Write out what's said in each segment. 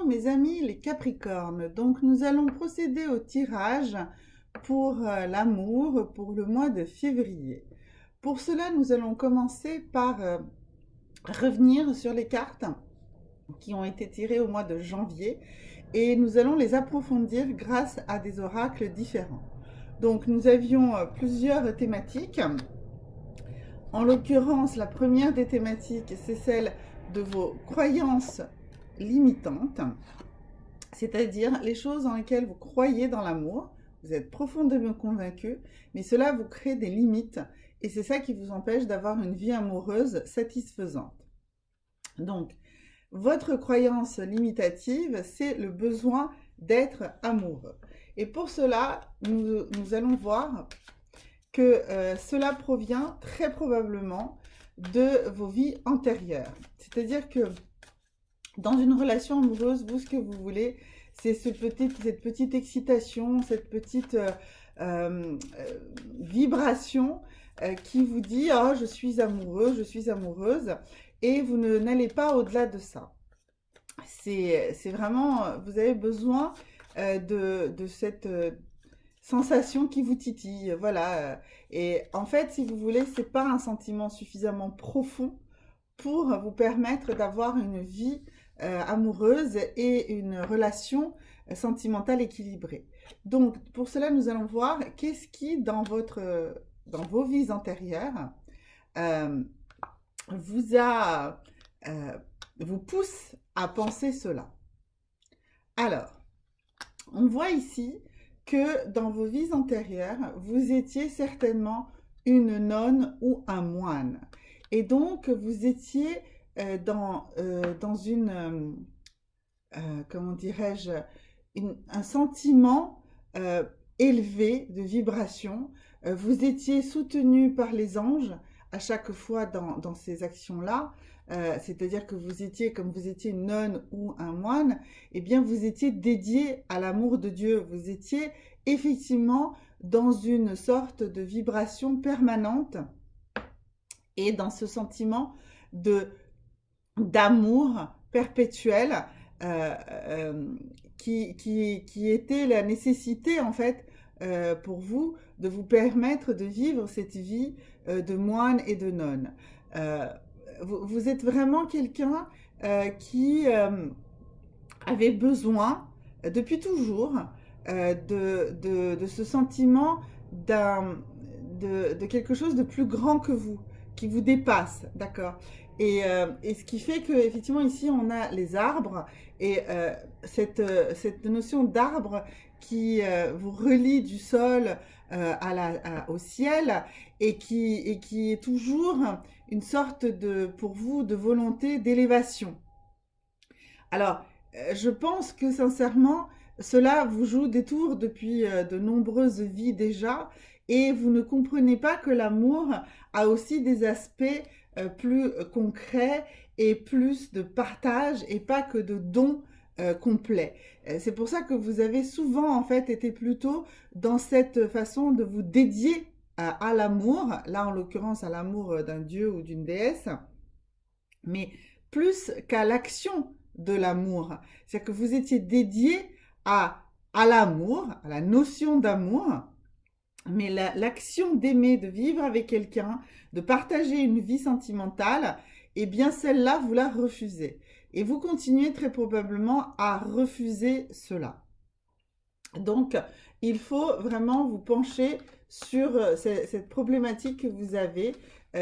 mes amis les Capricornes. Donc nous allons procéder au tirage pour l'amour pour le mois de février. Pour cela, nous allons commencer par revenir sur les cartes qui ont été tirées au mois de janvier et nous allons les approfondir grâce à des oracles différents. Donc nous avions plusieurs thématiques. En l'occurrence, la première des thématiques, c'est celle de vos croyances limitantes, c'est-à-dire les choses dans lesquelles vous croyez dans l'amour, vous êtes profondément convaincu, mais cela vous crée des limites et c'est ça qui vous empêche d'avoir une vie amoureuse satisfaisante. Donc, votre croyance limitative, c'est le besoin d'être amoureux. Et pour cela, nous allons voir que cela provient très probablement de vos vies antérieures. C'est-à-dire que dans une relation amoureuse, vous, ce que vous voulez, c'est cette petite excitation, cette petite vibration qui vous dit « Oh, je suis amoureux, je suis amoureuse » et vous n'allez pas au-delà de ça. C'est vraiment, vous avez besoin de cette sensation qui vous titille, voilà. Et en fait, si vous voulez, c'est pas un sentiment suffisamment profond pour vous permettre d'avoir une vie amoureuse et une relation sentimentale équilibrée. Donc, pour cela, nous allons voir qu'est-ce qui, dans vos vies antérieures, vous pousse à penser cela. Alors, on voit ici que dans vos vies antérieures, vous étiez certainement une nonne ou un moine. Et donc, vous étiez dans une, comment dirais-je, un sentiment élevé de vibration. Vous étiez soutenu par les anges à chaque fois dans ces actions-là. C'est-à-dire que vous étiez, comme vous étiez une nonne ou un moine, eh bien vous étiez dédié à l'amour de Dieu. Vous étiez effectivement dans une sorte de vibration permanente et dans ce sentiment d'amour perpétuel qui était la nécessité en fait pour vous de vous permettre de vivre cette vie de moine et de nonne. Vous êtes vraiment quelqu'un qui avait besoin, depuis toujours, de ce sentiment de quelque chose de plus grand que vous, qui vous dépasse, d'accord ? Et ce qui fait que effectivement ici on a les arbres et cette notion d'arbre qui vous relie du sol au ciel et qui est toujours une sorte pour vous de volonté d'élévation. Alors, je pense que sincèrement, cela vous joue des tours depuis de nombreuses vies déjà et vous ne comprenez pas que l'amour a aussi des aspects plus concrets et plus de partage et pas que de dons complets. C'est pour ça que vous avez souvent en fait été plutôt dans cette façon de vous dédier à l'amour, là en l'occurrence à l'amour d'un dieu ou d'une déesse, mais plus qu'à l'action de l'amour. C'est-à-dire que vous étiez dédié à l'amour, à la notion d'amour, mais l'action d'aimer, de vivre avec quelqu'un, de partager une vie sentimentale, eh bien celle-là, vous la refusez. Et vous continuez très probablement à refuser cela. Donc, il faut vraiment vous pencher sur cette problématique que vous avez,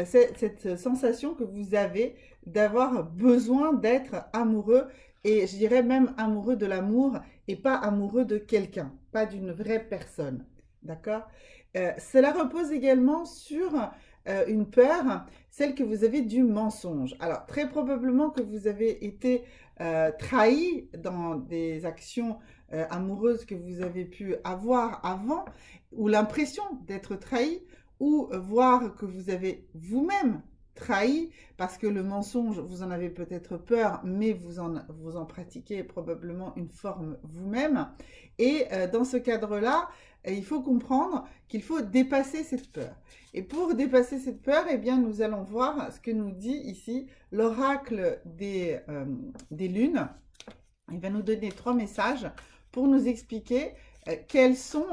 cette sensation que vous avez d'avoir besoin d'être amoureux et je dirais même amoureux de l'amour et pas amoureux de quelqu'un, pas d'une vraie personne. D'accord ? Cela repose également sur une peur, celle que vous avez du mensonge. Alors, très probablement que vous avez été trahi dans des actions amoureuses que vous avez pu avoir avant, ou l'impression d'être trahi, ou voir que vous avez vous-même trahi, parce que le mensonge, vous en avez peut-être peur, mais vous en pratiquez probablement une forme vous-même. Et dans ce cadre-là, il faut comprendre qu'il faut dépasser cette peur. Et pour dépasser cette peur, eh bien, nous allons voir ce que nous dit ici l'oracle des lunes. Il va nous donner 3 messages pour nous expliquer quels sont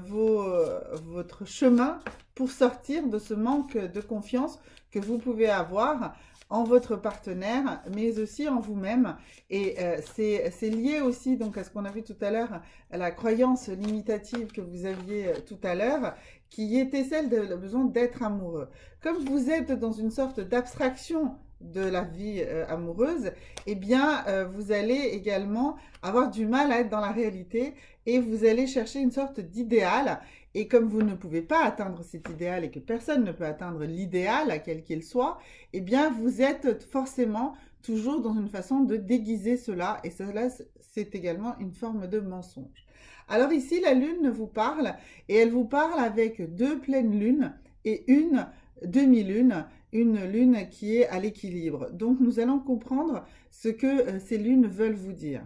votre chemin pour sortir de ce manque de confiance que vous pouvez avoir en votre partenaire, mais aussi en vous-même. Et c'est lié aussi donc à ce qu'on a vu tout à l'heure, à la croyance limitative que vous aviez tout à l'heure, qui était celle de le besoin d'être amoureux. Comme vous êtes dans une sorte d'abstraction de la vie amoureuse, eh bien, vous allez également avoir du mal à être dans la réalité et vous allez chercher une sorte d'idéal. Et comme vous ne pouvez pas atteindre cet idéal et que personne ne peut atteindre l'idéal, quel qu'il soit, eh bien, vous êtes forcément toujours dans une façon de déguiser cela. Et cela, c'est également une forme de mensonge. Alors ici, la lune vous parle et elle vous parle avec 2 pleines lunes et une demi-lune, une lune qui est à l'équilibre. Donc nous allons comprendre ce que ces lunes veulent vous dire.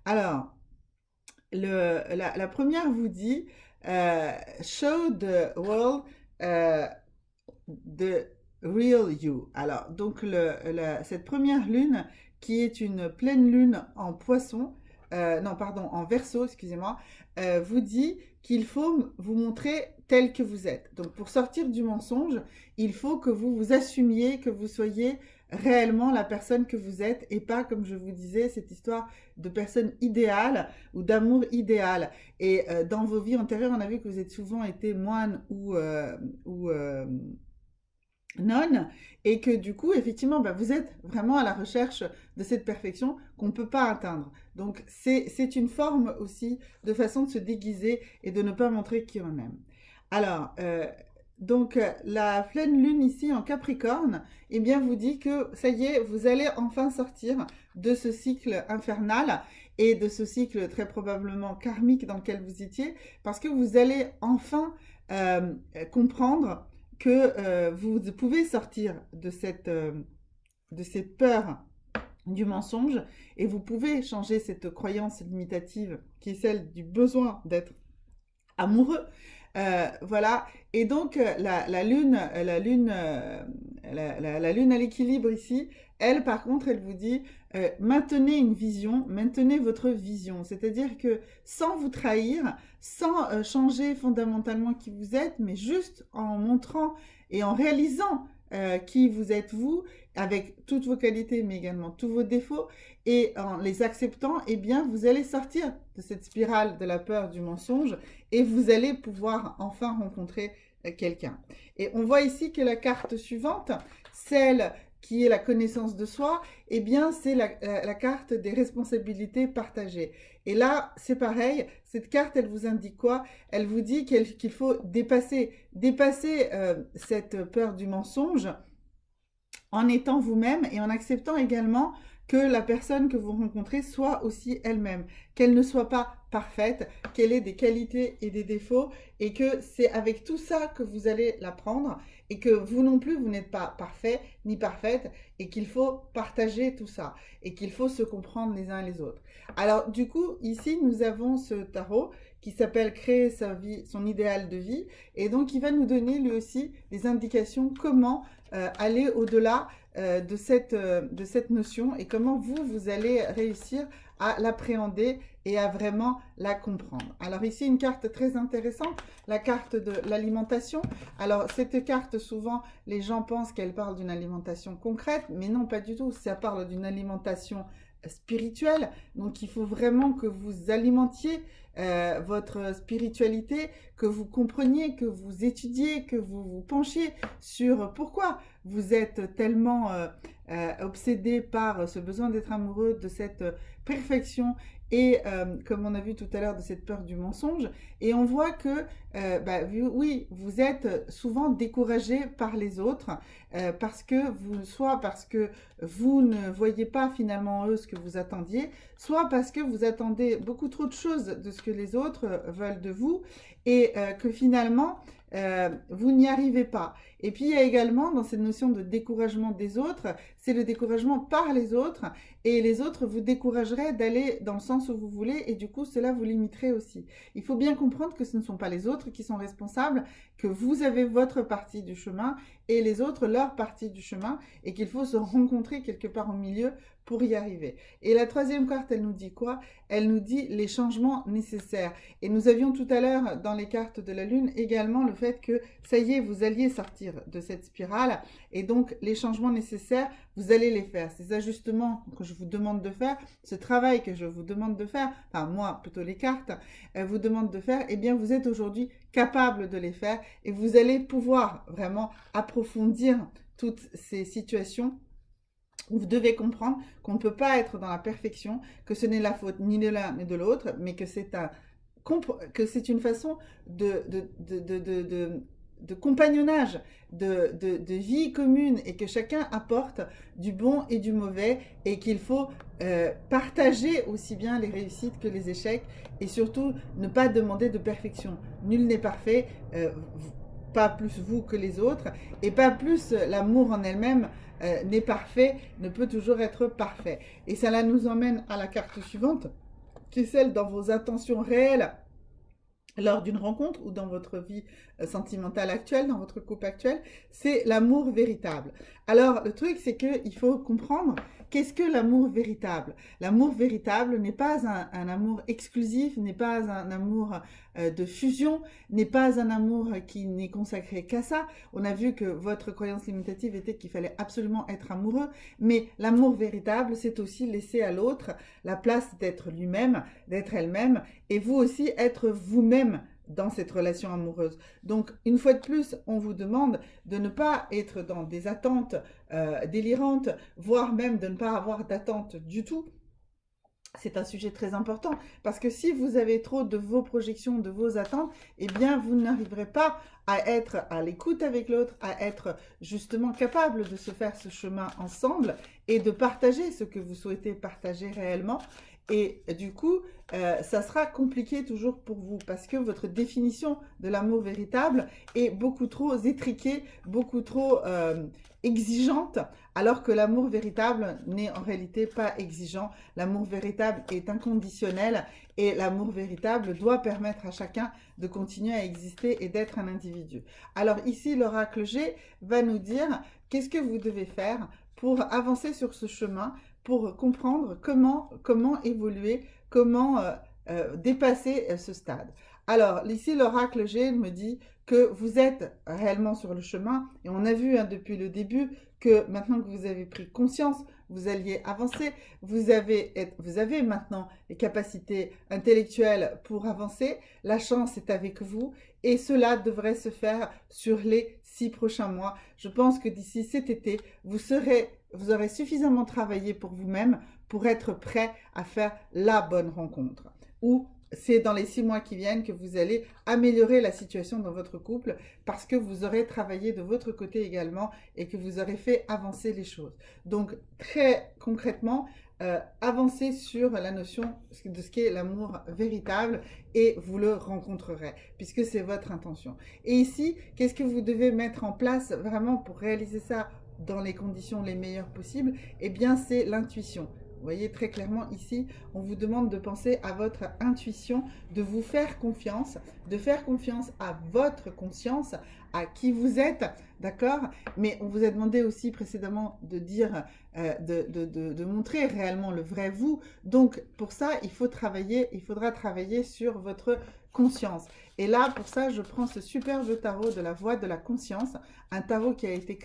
Alors, la première vous dit show the world the real you. Alors, donc cette première lune qui est une pleine lune en poisson, non pardon, en Verseau, excusez-moi, vous dit qu'il faut vous montrer tel que vous êtes. Donc pour sortir du mensonge, il faut que vous vous assumiez, que vous soyez réellement la personne que vous êtes et pas, comme je vous disais, cette histoire de personne idéale ou d'amour idéal. Et dans vos vies antérieures, on a vu que vous êtes souvent été moine ou nonne et que du coup, effectivement, vous êtes vraiment à la recherche de cette perfection qu'on ne peut pas atteindre. Donc, c'est une forme aussi de façon de se déguiser et de ne pas montrer qui on aime. Alors, donc, la pleine lune ici en Capricorne, eh bien, vous dit que ça y est, vous allez enfin sortir de ce cycle infernal et de ce cycle très probablement karmique dans lequel vous étiez, parce que vous allez enfin comprendre que vous pouvez sortir de cette peur du mensonge et vous pouvez changer cette croyance limitative qui est celle du besoin d'être amoureux. Voilà. Et donc la lune à l'équilibre ici, elle par contre, elle vous dit maintenez une vision, maintenez votre vision. C'est-à-dire que sans vous trahir, sans changer fondamentalement qui vous êtes, mais juste en montrant et en réalisant qui vous êtes vous, avec toutes vos qualités, mais également tous vos défauts, et en les acceptant, eh bien, vous allez sortir de cette spirale de la peur du mensonge et vous allez pouvoir enfin rencontrer quelqu'un. Et on voit ici que la carte suivante, celle qui est la connaissance de soi, eh bien, c'est la carte des responsabilités partagées. Et là, c'est pareil, cette carte, elle vous indique quoi? Elle vous dit qu'il faut dépasser cette peur du mensonge en étant vous-même et en acceptant également que la personne que vous rencontrez soit aussi elle-même, qu'elle ne soit pas parfaite, qu'elle ait des qualités et des défauts, et que c'est avec tout ça que vous allez l'apprendre, et que vous non plus, vous n'êtes pas parfait ni parfaite, et qu'il faut partager tout ça, et qu'il faut se comprendre les uns les autres. Alors du coup, ici, nous avons ce tarot qui s'appelle Créer sa vie, son idéal de vie, et donc il va nous donner lui aussi des indications comment aller au-delà de cette notion et comment vous allez réussir à l'appréhender et à vraiment la comprendre. Alors ici, une carte très intéressante, la carte de l'alimentation. Alors cette carte, souvent, les gens pensent qu'elle parle d'une alimentation concrète, mais non, pas du tout. Ça parle d'une alimentation spirituelle. Donc il faut vraiment que vous alimentiez votre spiritualité, que vous compreniez, que vous étudiez, que vous vous penchiez sur pourquoi vous êtes tellement obsédé par ce besoin d'être amoureux, de cette perfection et comme on a vu tout à l'heure de cette peur du mensonge. Et on voit que oui, vous êtes souvent découragé par les autres parce que vous ne voyez pas finalement en eux ce que vous attendiez, soit parce que vous attendez beaucoup trop de choses de ce que les autres veulent de vous et que finalement vous n'y arrivez pas. Et puis il y a également dans cette notion de découragement des autres, c'est le découragement par les autres et les autres vous décourageraient d'aller dans le sens où vous voulez et du coup cela vous limiterait aussi. Il faut bien comprendre que ce ne sont pas les autres qui sont responsables, que vous avez votre partie du chemin et les autres leur partie du chemin et qu'il faut se rencontrer quelque part au milieu pour y arriver. Et la troisième carte, elle nous dit quoi? Elle nous dit les changements nécessaires. Et nous avions tout à l'heure dans les cartes de la Lune également le fait que ça y est, vous alliez sortir de cette spirale et donc les changements nécessaires, vous allez les faire. Ces ajustements que je vous demande de faire, ce travail que je vous demande de faire, enfin moi plutôt les cartes, vous demandent de faire, eh bien vous êtes aujourd'hui capable de les faire et vous allez pouvoir vraiment approfondir toutes ces situations. Vous devez comprendre qu'on ne peut pas être dans la perfection, que ce n'est la faute ni de l'un ni de l'autre, mais que c'est une façon de compagnonnage, de vie commune et que chacun apporte du bon et du mauvais et qu'il faut partager aussi bien les réussites que les échecs et surtout ne pas demander de perfection. Nul n'est parfait, pas plus vous que les autres et pas plus l'amour en elle-même n'est parfait, ne peut toujours être parfait. Et cela nous emmène à la carte suivante, qui est celle dans vos intentions réelles lors d'une rencontre ou dans votre vie sentimentale actuelle, dans votre couple actuel, c'est l'amour véritable. Alors, le truc, c'est qu'il faut comprendre qu'est-ce que l'amour véritable. L'amour véritable n'est pas un amour exclusif, n'est pas un amour de fusion, n'est pas un amour qui n'est consacré qu'à ça. On a vu que votre croyance limitative était qu'il fallait absolument être amoureux, mais l'amour véritable, c'est aussi laisser à l'autre la place d'être lui-même, d'être elle-même, et vous aussi être vous-même dans cette relation amoureuse. Donc, une fois de plus, on vous demande de ne pas être dans des attentes délirantes, voire même de ne pas avoir d'attente du tout. C'est un sujet très important parce que si vous avez trop de vos projections, de vos attentes, eh bien, vous n'arriverez pas à être à l'écoute avec l'autre, à être justement capable de se faire ce chemin ensemble et de partager ce que vous souhaitez partager réellement. Et du coup, ça sera compliqué toujours pour vous parce que votre définition de l'amour véritable est beaucoup trop étriquée, beaucoup trop exigeante, alors que l'amour véritable n'est en réalité pas exigeant. L'amour véritable est inconditionnel et l'amour véritable doit permettre à chacun de continuer à exister et d'être un individu. Alors ici, l'oracle G va nous dire qu'est-ce que vous devez faire pour avancer sur ce chemin, pour comprendre comment évoluer, comment dépasser ce stade. Alors, ici, l'oracle G me dit que vous êtes réellement sur le chemin, et on a vu depuis le début que maintenant que vous avez pris conscience, vous alliez avancer, vous avez maintenant les capacités intellectuelles pour avancer, la chance est avec vous, et cela devrait se faire sur les 6 prochains mois. Je pense que d'ici cet été, vous aurez suffisamment travaillé pour vous-même pour être prêt à faire la bonne rencontre. Ou c'est dans les 6 mois qui viennent que vous allez améliorer la situation dans votre couple parce que vous aurez travaillé de votre côté également et que vous aurez fait avancer les choses. Donc, très concrètement, avancez sur la notion de ce qu'est l'amour véritable et vous le rencontrerez puisque c'est votre intention. Et ici, qu'est-ce que vous devez mettre en place vraiment pour réaliser ça dans les conditions les meilleures possibles? Eh bien, c'est l'intuition. Vous voyez très clairement ici, on vous demande de penser à votre intuition, de vous faire confiance, de faire confiance à votre conscience, à qui vous êtes, d'accord? Mais on vous a demandé aussi précédemment de dire, de montrer réellement le vrai vous. Donc pour ça, il faudra travailler sur votre conscience. Et là, pour ça, je prends ce superbe tarot de la voie de la conscience, un tarot qui a été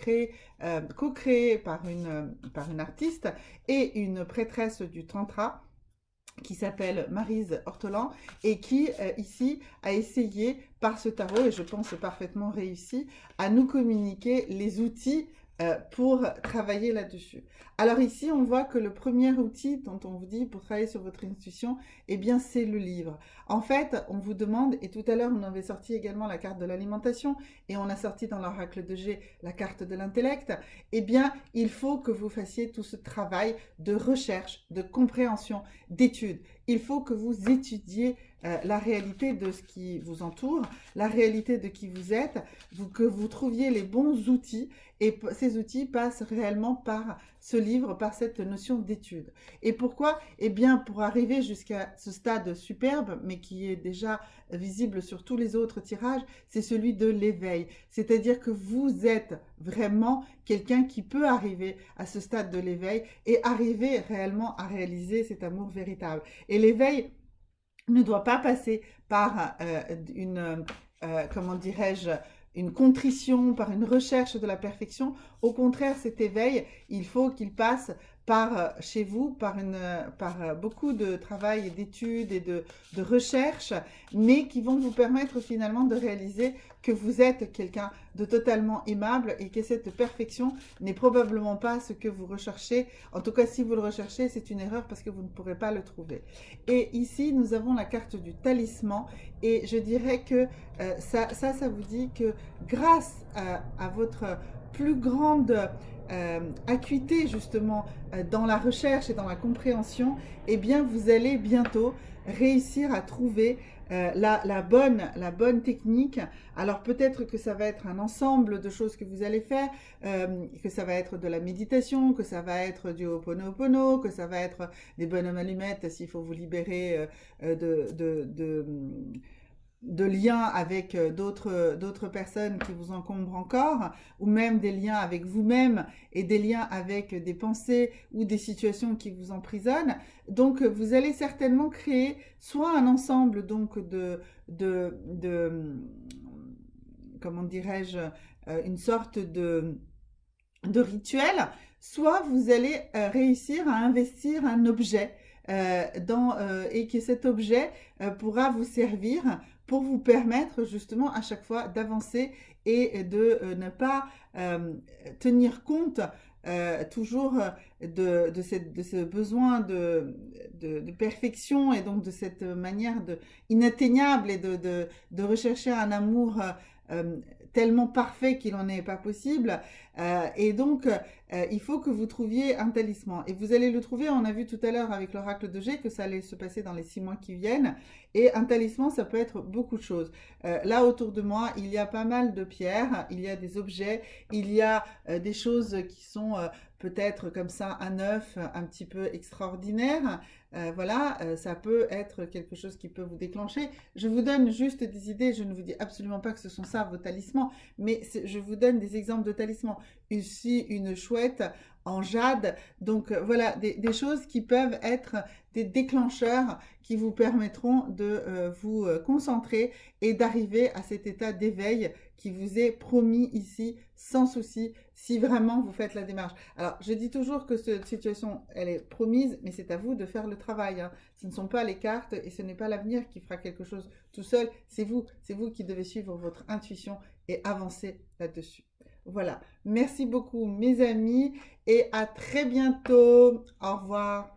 co-créé par une artiste et une prêtresse du Tantra qui s'appelle Maryse Hortelan et qui, ici, a essayé par ce tarot, et je pense parfaitement réussi, à nous communiquer les outils pour travailler là-dessus. Alors ici, on voit que le premier outil dont on vous dit pour travailler sur votre intuition, eh bien, c'est le livre. En fait, on vous demande, et tout à l'heure, on avait sorti également la carte de l'alimentation, et on a sorti dans l'oracle de G la carte de l'intellect, eh bien, il faut que vous fassiez tout ce travail de recherche, de compréhension, d'étude. Il faut que vous étudiez la réalité de ce qui vous entoure, la réalité de qui vous êtes, que vous trouviez les bons outils. Et ces outils passent réellement par ce livre, par cette notion d'étude. Et pourquoi? Eh bien, pour arriver jusqu'à ce stade superbe, mais qui est déjà visible sur tous les autres tirages, c'est celui de l'éveil. C'est-à-dire que vous êtes vraiment quelqu'un qui peut arriver à ce stade de l'éveil et arriver réellement à réaliser cet amour véritable. Et l'éveil ne doit pas passer par comment dirais-je, une contrition, par une recherche de la perfection. Au contraire, cet éveil, il faut qu'il passe par chez vous, par beaucoup de travail et d'études et de recherche, mais qui vont vous permettre finalement de réaliser que vous êtes quelqu'un de totalement aimable et que cette perfection n'est probablement pas ce que vous recherchez. En tout cas, si vous le recherchez, c'est une erreur parce que vous ne pourrez pas le trouver. Et ici, nous avons la carte du talisman et je dirais que ça vous dit que grâce à votre plus grande acuité justement dans la recherche et dans la compréhension, eh bien vous allez bientôt réussir à trouver la bonne technique. Alors peut-être que ça va être un ensemble de choses que vous allez faire, que ça va être de la méditation, que ça va être du Ho'oponopono, que ça va être des bonhommes allumettes s'il faut vous libérer de liens avec d'autres personnes qui vous encombrent encore, ou même des liens avec vous-même et des liens avec des pensées ou des situations qui vous emprisonnent. Donc, vous allez certainement créer soit un ensemble donc comment dirais-je, une sorte de rituel, soit vous allez réussir à investir un objet et que cet objet pourra vous servir pour vous permettre justement à chaque fois d'avancer et de ne pas tenir compte toujours de ce besoin de perfection et donc de cette manière inatteignable et de rechercher un amour tellement parfait qu'il n'en est pas possible. Et donc, il faut que vous trouviez un talisman. Et vous allez le trouver, on a vu tout à l'heure avec l'oracle de G que ça allait se passer dans les 6 mois qui viennent. Et un talisman, ça peut être beaucoup de choses. Là, autour de moi, il y a pas mal de pierres, il y a des objets, il y a des choses qui sont peut-être comme ça un œuf un petit peu extraordinaire. Voilà, ça peut être quelque chose qui peut vous déclencher. Je vous donne juste des idées, je ne vous dis absolument pas que ce sont ça vos talismans, mais je vous donne des exemples de talismans. Ici, une chouette en jade. Donc voilà, des choses qui peuvent être des déclencheurs qui vous permettront de vous concentrer et d'arriver à cet état d'éveil qui vous est promis ici sans souci si vraiment vous faites la démarche. Alors, je dis toujours que cette situation, elle est promise, mais c'est à vous de faire le travail. Hein. Ce ne sont pas les cartes et ce n'est pas l'avenir qui fera quelque chose tout seul. C'est vous qui devez suivre votre intuition et avancer là-dessus. Voilà. Merci beaucoup mes amis et à très bientôt. Au revoir.